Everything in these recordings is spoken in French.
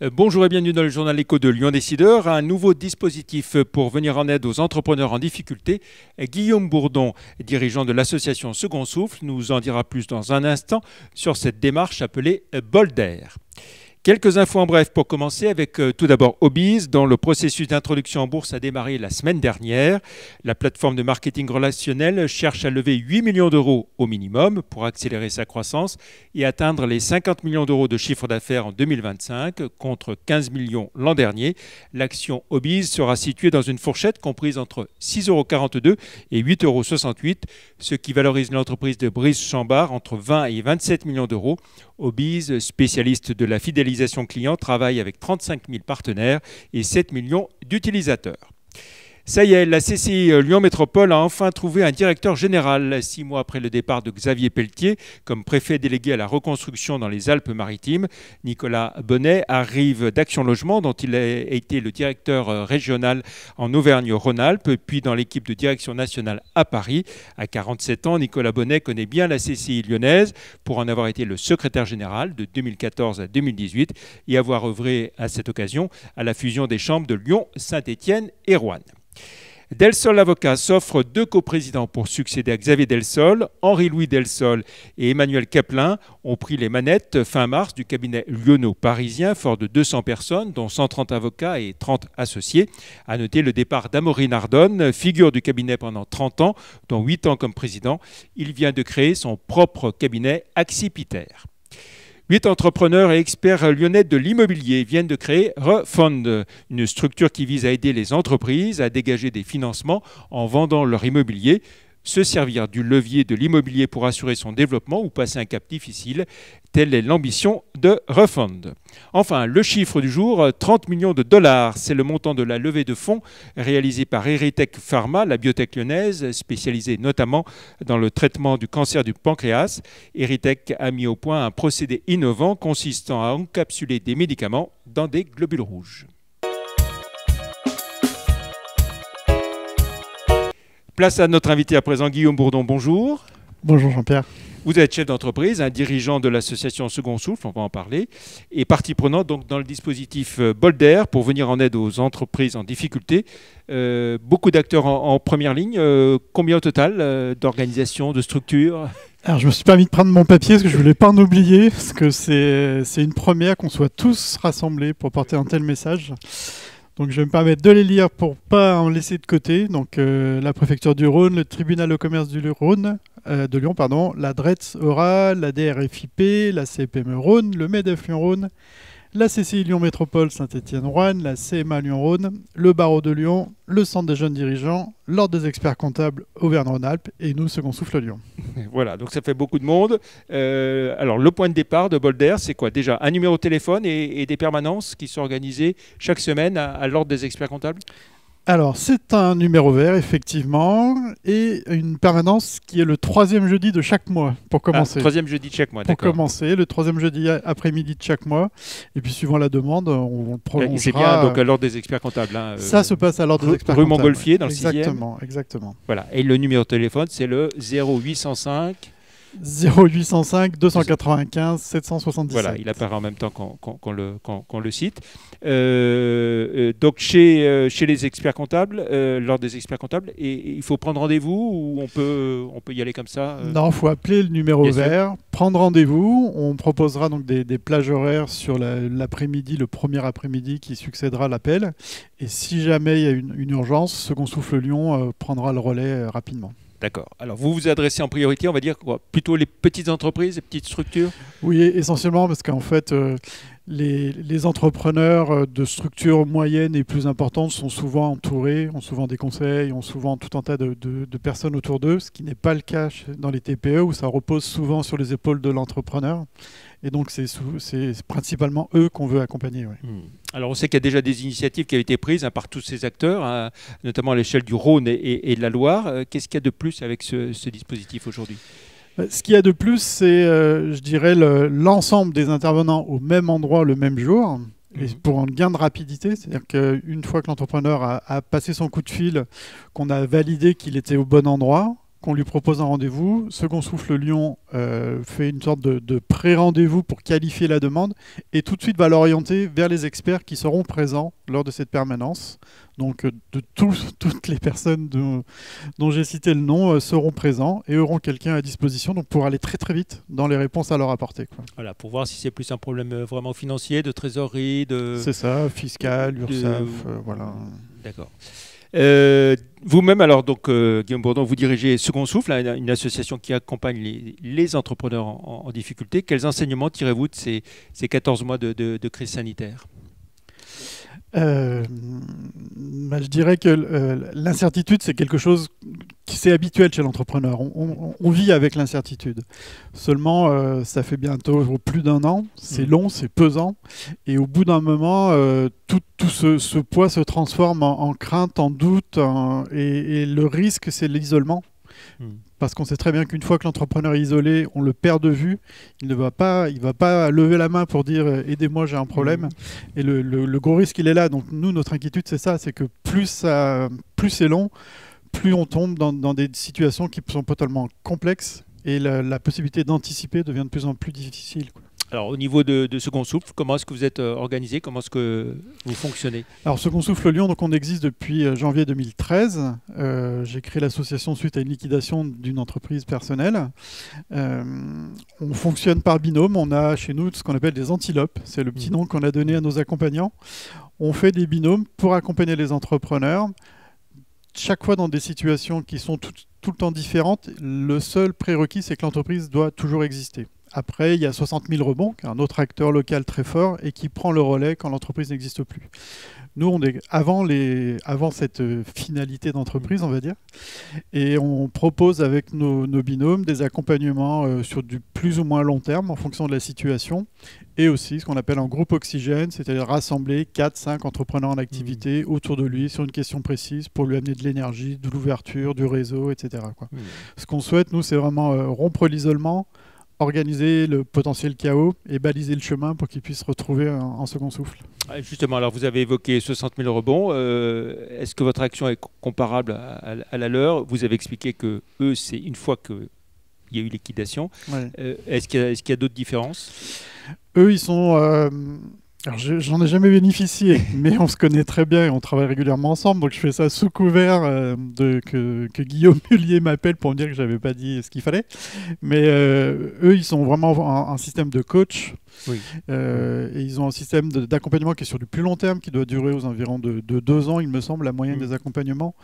Bonjour et bienvenue dans le journal Écho de Lyon Décideur. Un nouveau dispositif pour venir en aide aux entrepreneurs en difficulté. Guillaume Bourdon, dirigeant de l'association Second Souffle, nous en dira plus dans un instant sur cette démarche appelée Bolder. Quelques infos en bref pour commencer avec tout d'abord Obiz, dont le processus d'introduction en bourse a démarré la semaine dernière. La plateforme de marketing relationnel cherche à lever 8 millions d'euros au minimum pour accélérer sa croissance et atteindre les 50 millions d'euros de chiffre d'affaires en 2025 contre 15 millions l'an dernier. L'action Obiz sera située dans une fourchette comprise entre 6,42 € et 8,68 €, ce qui valorise l'entreprise de Brice Chambard entre 20 et 27 millions d'euros. Obiz, spécialiste de la fidélisation client, travaille avec 35 000 partenaires et 7 millions d'utilisateurs. Ça y est, la CCI Lyon Métropole a enfin trouvé un directeur général 6 mois après le départ de Xavier Pelletier comme préfet délégué à la reconstruction dans les Alpes-Maritimes. Nicolas Bonnet arrive d'Action Logement dont il a été le directeur régional en Auvergne-Rhône-Alpes puis dans l'équipe de direction nationale à Paris. À 47 ans, Nicolas Bonnet connaît bien la CCI lyonnaise pour en avoir été le secrétaire général de 2014 à 2018 et avoir œuvré à cette occasion à la fusion des chambres de Lyon, Saint-Étienne et Roanne. Delsol Avocat s'offre 2 coprésidents pour succéder à Xavier Delsol. Henri-Louis Delsol et Emmanuel Caplin ont pris les manettes fin mars du cabinet lyonno-parisien fort de 200 personnes, dont 130 avocats et 30 associés. À noter le départ d'Amaury Nardone, figure du cabinet pendant 30 ans, dont 8 ans comme président. Il vient de créer son propre cabinet Accipiter. 8 entrepreneurs et experts lyonnais de l'immobilier viennent de créer Refund, une structure qui vise à aider les entreprises à dégager des financements en vendant leur immobilier, se servir du levier de l'immobilier pour assurer son développement ou passer un cap difficile. Telle est l'ambition de Refund. Enfin, le chiffre du jour, 30 millions de dollars. C'est le montant de la levée de fonds réalisée par Eritech Pharma, la biotech lyonnaise, spécialisée notamment dans le traitement du cancer du pancréas. Eritech a mis au point un procédé innovant consistant à encapsuler des médicaments dans des globules rouges. Place à notre invité à présent, Guillaume Bourdon. Bonjour. Bonjour Jean-Pierre. Vous êtes chef d'entreprise, un dirigeant de l'association Second Souffle, on va en parler, et partie prenante donc dans le dispositif Bolder pour venir en aide aux entreprises en difficulté. Beaucoup d'acteurs en première ligne. Combien au total d'organisations, de structures ? Alors je me suis permis de prendre mon papier parce que je voulais pas en oublier, parce que c'est une première qu'on soit tous rassemblés pour porter un tel message. Donc je vais me permettre de les lire pour pas en laisser de côté. Donc la préfecture du Rhône, le tribunal de commerce du Rhône, de Lyon, la DRETS Aura, la DRFIP, la CPME Rhône, le MEDEF Lyon-Rhône, la CCI Lyon Métropole Saint-Étienne-Roanne, la CMA Lyon-Rhône, le barreau de Lyon, le centre des jeunes dirigeants, l'ordre des experts comptables Auvergne-Rhône-Alpes et nous, Second Souffle Lyon. Voilà, donc ça fait beaucoup de monde. Alors le point de départ de Bolder, c'est quoi? Déjà un numéro de téléphone et des permanences qui sont organisées chaque semaine à l'ordre des experts comptables? Alors, c'est un numéro vert, effectivement, et une permanence qui est le 3e jeudi de chaque mois, pour commencer. 3e jeudi de chaque mois, d'accord. Pour commencer, le 3e jeudi après-midi de chaque mois. Et puis, suivant la demande, on prolongera. C'est bien donc à l'ordre des experts comptables. Hein, ça se passe à l'ordre des experts rue comptables. Montgolfier, dans le 6e. Exactement. Voilà. Et le numéro de téléphone, c'est le 0805... 0805 295 777. Voilà, il apparaît en même temps qu'on le cite. Donc chez les experts comptables, lors des experts comptables, et il faut prendre rendez-vous ou on peut y aller comme ça Non, il faut appeler le numéro vert, prendre rendez-vous. On proposera donc des plages horaires sur l'après-midi, le premier après-midi qui succédera à l'appel. Et si jamais il y a une urgence, Second Souffle Lyon prendra le relais rapidement. D'accord. Alors, vous vous adressez en priorité, on va dire quoi, plutôt les petites entreprises, les petites structures? Oui, essentiellement parce qu'en fait, les entrepreneurs de structures moyennes et plus importantes sont souvent entourés, ont souvent des conseils, ont souvent tout un tas de personnes autour d'eux, ce qui n'est pas le cas dans les TPE où ça repose souvent sur les épaules de l'entrepreneur. Et donc, c'est principalement eux qu'on veut accompagner. Ouais. Alors, on sait qu'il y a déjà des initiatives qui ont été prises par tous ces acteurs, notamment à l'échelle du Rhône et de la Loire. Qu'est-ce qu'il y a de plus avec ce dispositif aujourd'hui ? Ce qu'il y a de plus, c'est, je dirais, l'ensemble des intervenants au même endroit le même jour. Et pour un gain de rapidité, c'est-à-dire qu'une fois que l'entrepreneur a passé son coup de fil, qu'on a validé qu'il était au bon endroit, qu'on lui propose un rendez-vous. Second Souffle Lyon fait une sorte de pré-rendez-vous pour qualifier la demande et tout de suite va l'orienter vers les experts qui seront présents lors de cette permanence. Donc toutes les personnes dont j'ai cité le nom seront présents et auront quelqu'un à disposition donc pour aller très très vite dans les réponses à leur apporter, quoi. Voilà, pour voir si c'est plus un problème vraiment financier, de trésorerie, de... C'est ça, fiscal, URSSAF, voilà. D'accord. Vous-même, alors, donc, Guillaume Bourdon, vous dirigez Second Souffle, une association qui accompagne les entrepreneurs en difficulté. Quels enseignements tirez-vous de ces 14 mois de crise sanitaire ? Je dirais que l'incertitude, c'est quelque chose qui c'est habituel chez l'entrepreneur. On vit avec l'incertitude. Seulement, ça fait bientôt plus d'1 an. C'est long, c'est pesant. Et au bout d'un moment, tout ce poids se transforme en crainte, en doute. Et le risque, c'est l'isolement. Parce qu'on sait très bien qu'une fois que l'entrepreneur est isolé, on le perd de vue. Il ne va pas lever la main pour dire « aidez-moi, j'ai un problème ». Et le gros risque, il est là. Donc nous, notre inquiétude, c'est ça. C'est que plus c'est long, plus on tombe dans des situations qui sont totalement complexes. Et la possibilité d'anticiper devient de plus en plus difficile, quoi. Alors, au niveau de Second Souffle, comment est-ce que vous êtes organisé? Comment est-ce que vous fonctionnez? Alors, Second Souffle Lyon, donc on existe depuis janvier 2013. J'ai créé l'association suite à une liquidation d'une entreprise personnelle. On fonctionne par binôme. On a chez nous ce qu'on appelle des antilopes. C'est le petit nom qu'on a donné à nos accompagnants. On fait des binômes pour accompagner les entrepreneurs. Chaque fois dans des situations qui sont tout le temps différentes, le seul prérequis, c'est que l'entreprise doit toujours exister. Après, il y a 60 000 rebonds, un autre acteur local très fort et qui prend le relais quand l'entreprise n'existe plus. Nous, on est avant cette finalité d'entreprise, on va dire, et on propose avec nos binômes des accompagnements sur du plus ou moins long terme en fonction de la situation, et aussi ce qu'on appelle un groupe oxygène, c'est-à-dire rassembler 4-5 entrepreneurs en activité autour de lui sur une question précise pour lui amener de l'énergie, de l'ouverture, du réseau, etc., quoi. Ce qu'on souhaite, nous, c'est vraiment rompre l'isolement, organiser le potentiel chaos et baliser le chemin pour qu'ils puissent retrouver un second souffle. Justement, alors vous avez évoqué 60 000 rebonds. Est-ce que votre action est comparable à la leur? Vous avez expliqué que eux, c'est une fois qu'il y a eu liquidation. Ouais. Est-ce qu'il y a d'autres différences? Eux, ils sont... Alors, j'en ai jamais bénéficié, mais on se connaît très bien et on travaille régulièrement ensemble. Donc, je fais ça sous couvert que Guillaume Mullier m'appelle pour me dire que j'avais pas dit ce qu'il fallait. Mais eux, ils sont vraiment un système de coach. Oui. Et ils ont un système d'accompagnement qui est sur du plus long terme, qui doit durer aux environs de 2 ans, il me semble, la moyenne des accompagnements.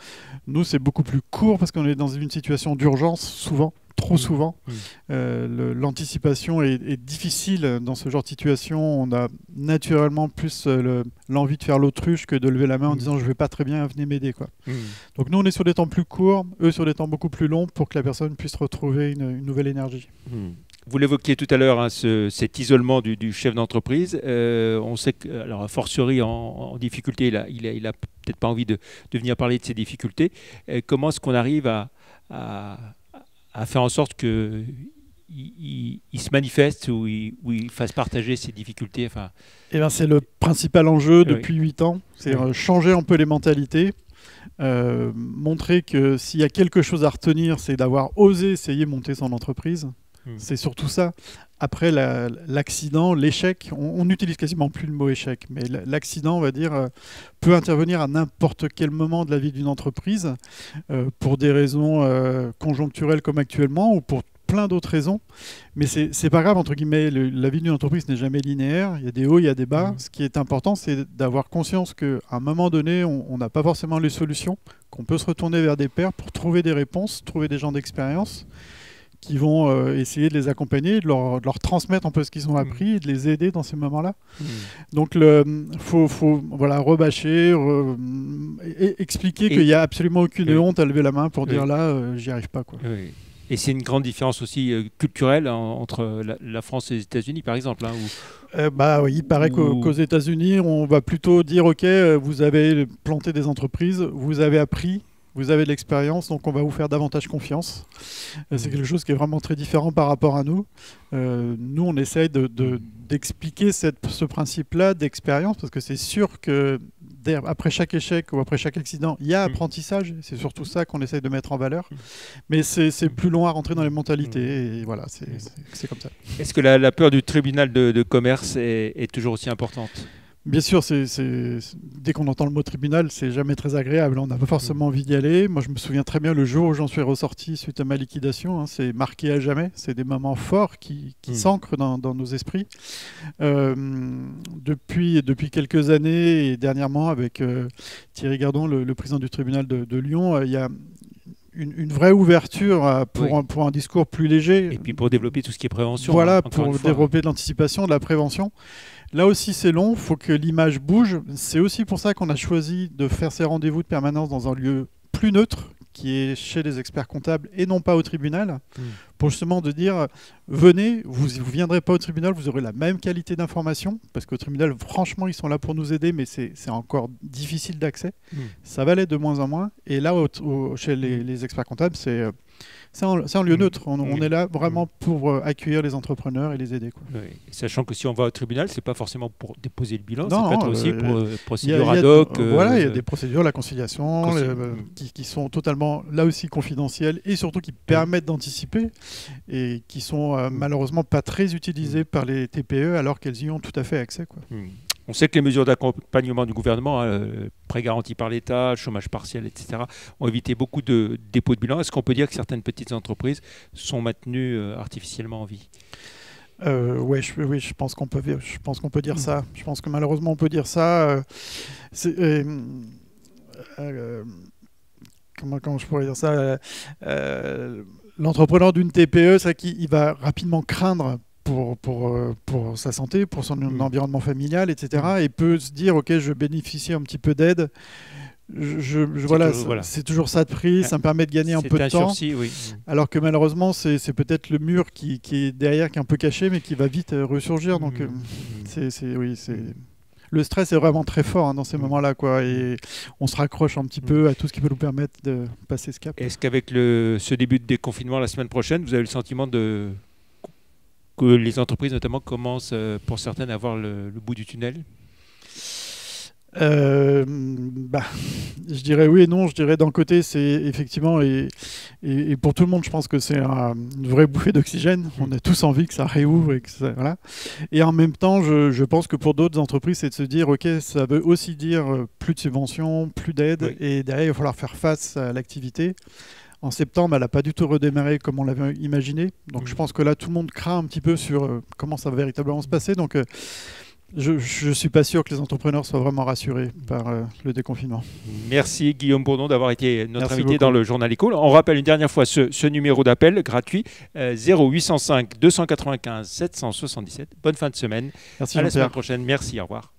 Nous, c'est beaucoup plus court parce qu'on est dans une situation d'urgence, souvent. Trop souvent. L'anticipation est difficile dans ce genre de situation. On a naturellement plus l'envie de faire l'autruche que de lever la main en disant je vais pas très bien, venez m'aider, quoi. Donc nous, on est sur des temps plus courts, eux sur des temps beaucoup plus longs pour que la personne puisse retrouver une nouvelle énergie. Vous l'évoquiez tout à l'heure, hein, cet isolement du chef d'entreprise. On sait que, alors, a fortiori en difficulté, il a peut-être pas envie de venir parler de ses difficultés. Comment est-ce qu'on arrive à faire en sorte qu'il se manifeste ou il fasse partager ses difficultés, enfin... Eh ben, c'est le principal enjeu depuis 8 ans. C'est changer un peu les mentalités. Montrer que s'il y a quelque chose à retenir, c'est d'avoir osé essayer de monter son entreprise. C'est surtout ça. Après l'accident, l'échec, on n'utilise quasiment plus le mot échec, mais l'accident, on va dire, peut intervenir à n'importe quel moment de la vie d'une entreprise, pour des raisons conjoncturelles comme actuellement, ou pour plein d'autres raisons. Mais c'est pas grave, entre guillemets, la vie d'une entreprise n'est jamais linéaire, il y a des hauts, il y a des bas. Ce qui est important, c'est d'avoir conscience qu'à un moment donné, on n'a pas forcément les solutions, qu'on peut se retourner vers des pairs pour trouver des réponses, trouver des gens d'expérience, qui vont essayer de les accompagner, de leur transmettre un peu ce qu'ils ont appris et de les aider dans ces moments-là. Donc, faut rebâcher, expliquer qu'il n'y a absolument aucune honte à lever la main pour dire là, j'y arrive pas, quoi. Oui. Et c'est une grande différence aussi culturelle entre la France et les États-Unis, par exemple, hein, oui, il paraît qu'aux États-Unis, on va plutôt dire ok, vous avez planté des entreprises, vous avez appris. Vous avez de l'expérience, donc on va vous faire davantage confiance. C'est quelque chose qui est vraiment très différent par rapport à nous. Nous, on essaye d'expliquer ce principe-là d'expérience, parce que c'est sûr que après chaque échec ou après chaque accident, il y a apprentissage. C'est surtout ça qu'on essaye de mettre en valeur. Mais c'est plus long à rentrer dans les mentalités. Et voilà, c'est comme ça. Est-ce que la peur du tribunal de commerce est toujours aussi importante ? Bien sûr, dès qu'on entend le mot tribunal, c'est jamais très agréable. On n'a pas forcément envie d'y aller. Moi, je me souviens très bien le jour où j'en suis ressorti suite à ma liquidation. C'est marqué à jamais. C'est des moments forts qui s'ancrent dans nos esprits. Depuis quelques années et dernièrement, avec Thierry Gardon, le président du tribunal de Lyon, il y a une vraie ouverture pour un discours plus léger. Et puis pour développer tout ce qui est prévention. Voilà, pour développer de l'anticipation, de la prévention. Là aussi, c'est long, il faut que l'image bouge. C'est aussi pour ça qu'on a choisi de faire ces rendez-vous de permanence dans un lieu plus neutre, qui est chez les experts comptables et non pas au tribunal, pour justement de dire, venez, vous ne viendrez pas au tribunal, vous aurez la même qualité d'information, parce qu'au tribunal, franchement, ils sont là pour nous aider, mais c'est encore difficile d'accès. Ça va l'être de moins en moins. Et là, chez les experts comptables, c'est un lieu neutre. On est là vraiment pour accueillir les entrepreneurs et les aider. Quoi. Oui. Sachant que si on va au tribunal, ce n'est pas forcément pour déposer le bilan, non, ça peut être aussi pour procédure ad hoc. Voilà, il y a des procédures, la conciliation, qui sont totalement là aussi confidentielles et surtout qui permettent d'anticiper et qui sont malheureusement pas très utilisées par les TPE alors qu'elles y ont tout à fait accès. Quoi. On sait que les mesures d'accompagnement du gouvernement, prêts garantis par l'État, chômage partiel, etc., ont évité beaucoup de dépôts de bilan. Est-ce qu'on peut dire que certaines petites entreprises sont maintenues artificiellement en vie ? Oui, je pense qu'on peut dire ça. Je pense que malheureusement on peut dire ça. Comment je pourrais dire ça l'entrepreneur d'une TPE, c'est vrai qu'il va rapidement craindre pour sa santé, pour son environnement familial, etc. Et peut se dire, ok, je bénéficie un petit peu d'aide. C'est toujours ça de prix, ça me permet de gagner un peu de temps. Sursis, oui. Alors que malheureusement, c'est peut-être le mur qui est derrière, qui est un peu caché, mais qui va vite ressurgir. Donc, le stress est vraiment très fort dans ces moments-là, quoi. Et on se raccroche un petit peu à tout ce qui peut nous permettre de passer ce cap. Est-ce qu'avec ce début de déconfinement la semaine prochaine, vous avez le sentiment que les entreprises notamment commencent pour certaines à voir le bout du tunnel ? Je dirais oui et non. Je dirais d'un côté, c'est effectivement, et pour tout le monde, je pense que c'est une vraie bouffée d'oxygène. On a tous envie que ça réouvre. Voilà. Et en même temps, je pense que pour d'autres entreprises, c'est de se dire, ok, ça veut aussi dire plus de subventions, plus d'aide, et derrière, il va falloir faire face à l'activité. En septembre, elle n'a pas du tout redémarré comme on l'avait imaginé. Donc je pense que là, tout le monde craint un petit peu sur comment ça va véritablement se passer. Donc je ne suis pas sûr que les entrepreneurs soient vraiment rassurés par le déconfinement. Merci Guillaume Bourdon d'avoir été notre invité dans le Journal Éco. On rappelle une dernière fois ce numéro d'appel gratuit 0805 295 777. Bonne fin de semaine. Merci. À la semaine prochaine. Merci, au revoir.